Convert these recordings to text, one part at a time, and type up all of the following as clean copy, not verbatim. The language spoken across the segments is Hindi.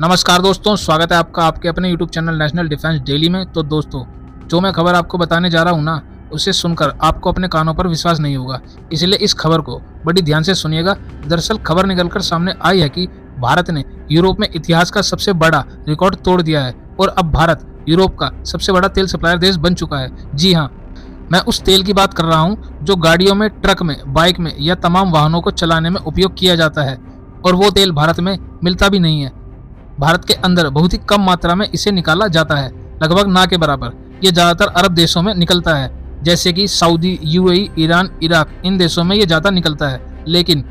नमस्कार दोस्तों, स्वागत है आपका आपके अपने YouTube channel national defence daily में। तो दोस्तों, जो मैं खबर आपको बताने जा रहा हूँ ना, उसे सुनकर आपको अपने कानों पर विश्वास नहीं होगा, इसलिए इस खबर को बड़ी ध्यान से सुनिएगा। दरअसल खबर निकलकर सामने आई है कि भारत ने यूरोप में इतिहास का सबसे बड़ा रिकॉर्ड तोड़ दिया है और अब भारत यूरोप का सबसे बड़ा तेल सप्लायर देश बन चुका है। जी हाँ, मैं उस तेल की बात कर रहा हूँ जो गाड़ियों में, ट्रक में, बाइक में या तमाम वाहनों को चलाने में उपयोग किया जाता है। और वो तेल भारत में मिलता भी नहीं है। भारत के अंदर बहुत ही कम मात्रा में इसे निकाला जाता है, लगभग ना के बराबर। ये ज़्यादातर अरब देशों में निकलता है, जैसे कि सऊदी, यूएई, ईरान, इराक, इन देशों में ये ज़्यादा निकलता है। लेकिन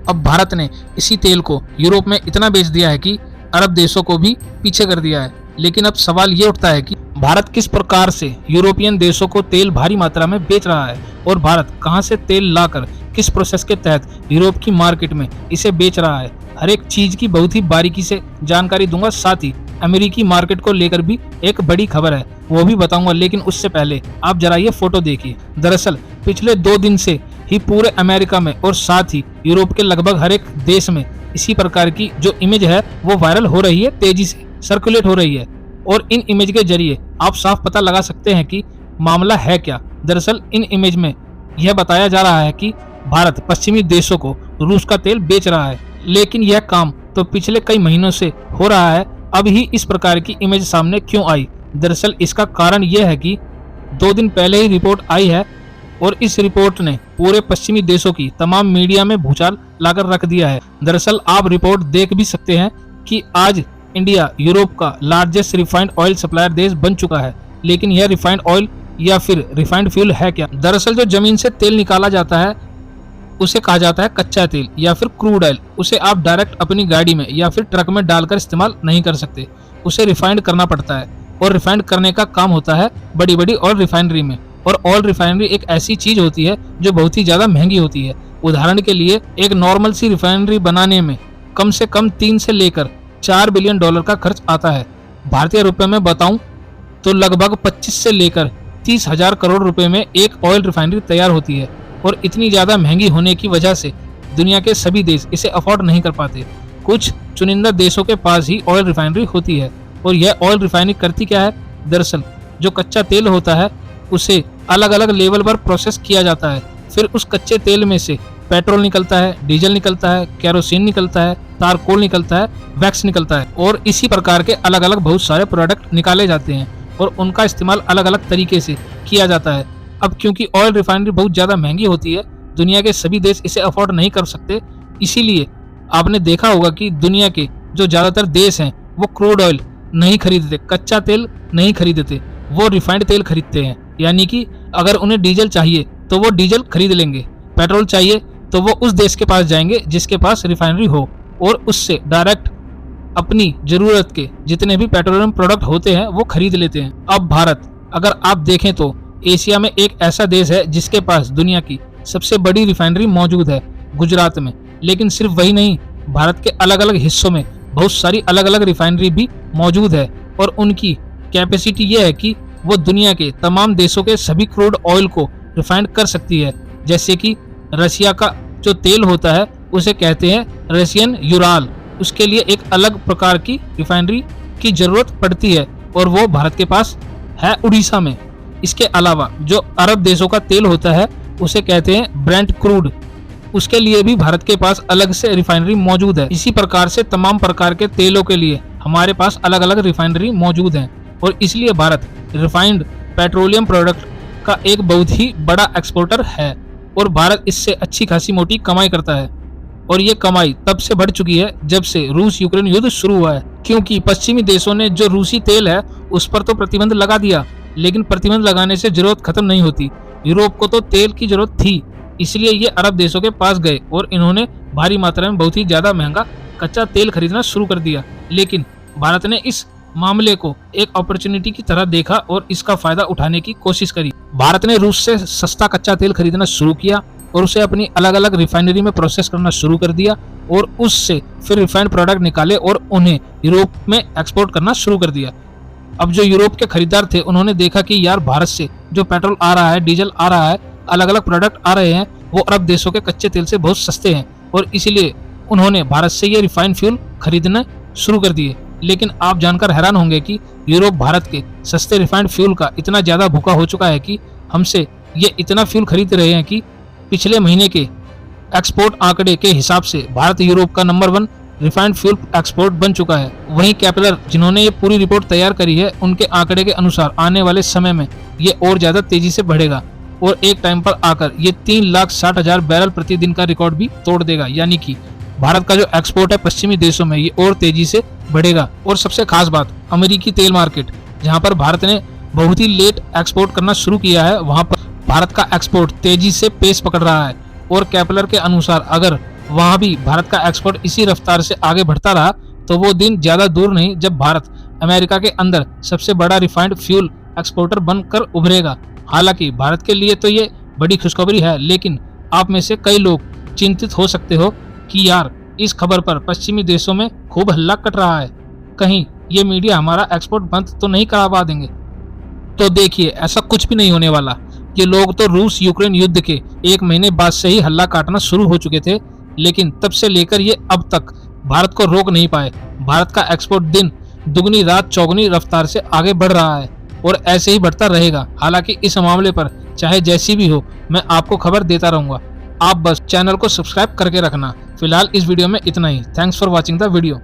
अब भारत ने इसी तेल को यूरोप में इतना बेच दिया है कि अरब देशों को भी पीछे कर दिया है। लेकिन अब सवाल ये उठता है कि भारत किस प्रकार से यूरोपियन देशों को तेल भारी मात्रा में बेच रहा है और भारत कहां से तेल लाकर किस प्रोसेस के तहत यूरोप की मार्केट में इसे बेच रहा है। हर एक चीज की बहुत ही बारीकी से जानकारी दूंगा, साथ ही अमेरिकी मार्केट को लेकर भी एक बड़ी खबर है, वो भी बताऊंगा। लेकिन उससे पहले आप जरा ये फोटो देखिए। दरअसल पिछले 2 दिन से ही पूरे अमेरिका में और साथ ही यूरोप के लगभग हर एक देश में इसी प्रकार की जो इमेज है वो वायरल हो रही है, तेजी से सर्कुलेट हो रही है। और इन इमेज के जरिए आप साफ पता लगा सकते हैं कि मामला है क्या। दरअसल इन इमेज में यह बताया जा रहा है कि भारत पश्चिमी देशों को रूस का तेल बेच रहा है, लेकिन यह काम तो पिछले कई महीनों से हो रहा है। अब ही इस प्रकार की इमेज सामने क्यों आई? दरअसल इसका कारण यह है कि 2 दिन पहले ही रिपोर्ट आई है और इस रिपोर्ट ने पूरे पश्चिमी देशों की तमाम मीडिया में भूचाल लाकर रख दिया है। दरअसल आप रिपोर्ट देख भी सकते हैं कि आज इंडिया यूरोप का लार्जेस्ट रिफाइंड ऑयल सप्लायर देश बन चुका है। लेकिन यह रिफाइंड ऑयल या फिर रिफाइंड फ्यूल है क्या? दरअसल जो जमीन से तेल निकाला जाता है उसे कहा जाता है कच्चा तेल या फिर क्रूड ऑयल। उसे आप डायरेक्ट अपनी गाड़ी में या फिर ट्रक में डालकर इस्तेमाल नहीं कर सकते, उसे रिफाइंड करना पड़ता है। और रिफाइंड करने का काम होता है बड़ी बड़ी ऑयल रिफाइनरी में। और ऑयल रिफाइनरी एक ऐसी चीज होती है जो बहुत ही ज्यादा महंगी होती है। उदाहरण के लिए एक नॉर्मल सी रिफाइनरी बनाने में कम से कम 3 से लेकर $4 बिलियन का खर्च आता है। भारतीय रुपए में बताऊं तो लगभग 25 से लेकर 30 हजार करोड़ रुपए में एक ऑयल रिफाइनरी तैयार होती है। और इतनी ज्यादा महंगी होने की वजह से दुनिया के सभी देश इसे अफोर्ड नहीं कर पाते। कुछ चुनिंदा देशों के पास ही ऑयल रिफाइनरी होती है। और यह ऑयल रिफाइनरी करती क्या है? दरअसल जो कच्चा तेल होता है उसे अलग अलग लेवल पर प्रोसेस किया जाता है। फिर उस कच्चे तेल में से पेट्रोल निकलता है, डीजल निकलता है, केरोसिन निकलता है, तारकोल निकलता है, वैक्स निकलता है। और इसी प्रकार के अलग अलग बहुत सारे प्रोडक्ट निकाले जाते हैं और उनका इस्तेमाल अलग अलग तरीके से किया जाता है। अब क्योंकि ऑयल रिफाइनरी बहुत ज़्यादा महंगी होती है, दुनिया के सभी देश इसे अफोर्ड नहीं कर सकते। इसीलिए आपने देखा होगा कि दुनिया के जो ज़्यादातर देश हैं वो क्रूड ऑयल नहीं खरीदते, कच्चा तेल नहीं खरीदते, वो रिफाइंड तेल खरीदते हैं। यानी कि अगर उन्हें डीजल चाहिए तो वो डीजल खरीद लेंगे, पेट्रोल चाहिए तो वो उस देश के पास जाएंगे जिसके पास रिफाइनरी हो और उससे डायरेक्ट अपनी ज़रूरत के जितने भी पेट्रोलियम प्रोडक्ट होते हैं वो खरीद लेते हैं। अब भारत, अगर आप देखें तो एशिया में एक ऐसा देश है जिसके पास दुनिया की सबसे बड़ी रिफाइनरी मौजूद है, गुजरात में। लेकिन सिर्फ वही नहीं, भारत के अलग अलग हिस्सों में बहुत सारी अलग अलग रिफाइनरी भी मौजूद है और उनकी कैपेसिटी ये है कि वो दुनिया के तमाम देशों के सभी क्रूड ऑयल को रिफाइंड कर सकती है। जैसे कि रशिया का जो तेल होता है उसे कहते हैं रशियन यूराल, उसके लिए एक अलग प्रकार की रिफाइनरी की जरूरत पड़ती है और वो भारत के पास है उड़ीसा में। इसके अलावा जो अरब देशों का तेल होता है उसे कहते हैं ब्रेंट क्रूड, उसके लिए भी भारत के पास अलग से रिफाइनरी मौजूद है। इसी प्रकार से तमाम प्रकार के तेलों के लिए हमारे पास अलग अलग रिफाइनरी मौजूद हैं और इसलिए भारत रिफाइंड पेट्रोलियम प्रोडक्ट का एक बहुत ही बड़ा एक्सपोर्टर है और भारत इससे अच्छी खासी मोटी कमाई करता है। और ये कमाई तब से बढ़ चुकी है जब से रूस यूक्रेन युद्ध शुरू हुआ है, क्योंकि पश्चिमी देशों ने जो रूसी तेल है उस पर तो प्रतिबंध लगा दिया, लेकिन प्रतिबंध लगाने से जरूरत खत्म नहीं होती। यूरोप को तो तेल की जरूरत थी, इसलिए ये अरब देशों के पास गए और इन्होंने भारी मात्रा में बहुत ही ज्यादा महंगा कच्चा तेल खरीदना शुरू कर दिया। लेकिन भारत ने इस मामले को एक अपॉर्चुनिटी की तरह देखा और इसका फायदा उठाने की कोशिश करी। भारत ने रूस से सस्ता कच्चा तेल खरीदना शुरू किया और उसे अपनी अलग अलग रिफाइनरी में प्रोसेस करना शुरू कर दिया और उससे फिर रिफाइंड प्रोडक्ट निकाले और उन्हें यूरोप में एक्सपोर्ट करना शुरू कर दिया। अब जो यूरोप के खरीदार थे उन्होंने देखा कि यार भारत से जो पेट्रोल आ रहा है, डीजल आ रहा है, अलग अलग प्रोडक्ट आ रहे हैं, वो अरब देशों के कच्चे तेल से बहुत सस्ते हैं और इसीलिए उन्होंने भारत से ये रिफाइंड फ्यूल खरीदना शुरू कर दिए। लेकिन आप जानकर हैरान होंगे कि यूरोप भारत के सस्ते रिफाइंड फ्यूल का इतना ज्यादा भूखा हो चुका है कि हमसे ये इतना फ्यूल खरीद रहे हैं कि पिछले महीने के एक्सपोर्ट आंकड़े के हिसाब से भारत यूरोप का नंबर 1 रिफाइंड फ्यूल एक्सपोर्ट बन चुका है। वहीं कैपलर जिन्होंने ये पूरी रिपोर्ट तैयार करी है, उनके आंकड़े के अनुसार आने वाले समय में ये और ज्यादा तेजी से बढ़ेगा और एक टाइम पर आकर ये 3,60,000 बैरल प्रतिदिन का रिकॉर्ड भी तोड़ देगा। यानी कि भारत का जो एक्सपोर्ट है पश्चिमी देशों में, ये और तेजी से बढ़ेगा। और सबसे खास बात, अमेरिकी तेल मार्केट, जहां पर भारत ने बहुत ही लेट एक्सपोर्ट करना शुरू किया है, वहां पर भारत का एक्सपोर्ट तेजी से पेस पकड़ रहा है। और कैपलर के अनुसार अगर वहां भी भारत का एक्सपोर्ट इसी रफ्तार से आगे बढ़ता रहा तो वो दिन ज्यादा दूर नहीं जब भारत अमेरिका के अंदर सबसे बड़ा रिफाइंड फ्यूल एक्सपोर्टर बनकर उभरेगा। हालांकि भारत के लिए तो ये बड़ी खुशखबरी है, लेकिन आप में से कई लोग चिंतित हो सकते हो कि यार इस खबर पर पश्चिमी देशों में खूब हल्ला कट रहा है, कहीं ये मीडिया हमारा एक्सपोर्ट बंद तो नहीं करवा देंगे। तो देखिए, ऐसा कुछ भी नहीं होने वाला। ये लोग तो रूस यूक्रेन युद्ध के 1 महीने बाद से ही हल्ला काटना शुरू हो चुके थे, लेकिन तब से लेकर ये अब तक भारत को रोक नहीं पाए। भारत का एक्सपोर्ट दिन दुगनी रात चौगुनी रफ्तार से आगे बढ़ रहा है और ऐसे ही बढ़ता रहेगा। हालांकि इस मामले पर चाहे जैसी भी हो, मैं आपको खबर देता रहूंगा। आप बस चैनल को सब्सक्राइब करके रखना। फिलहाल इस वीडियो में इतना ही। Thanks for watching the video.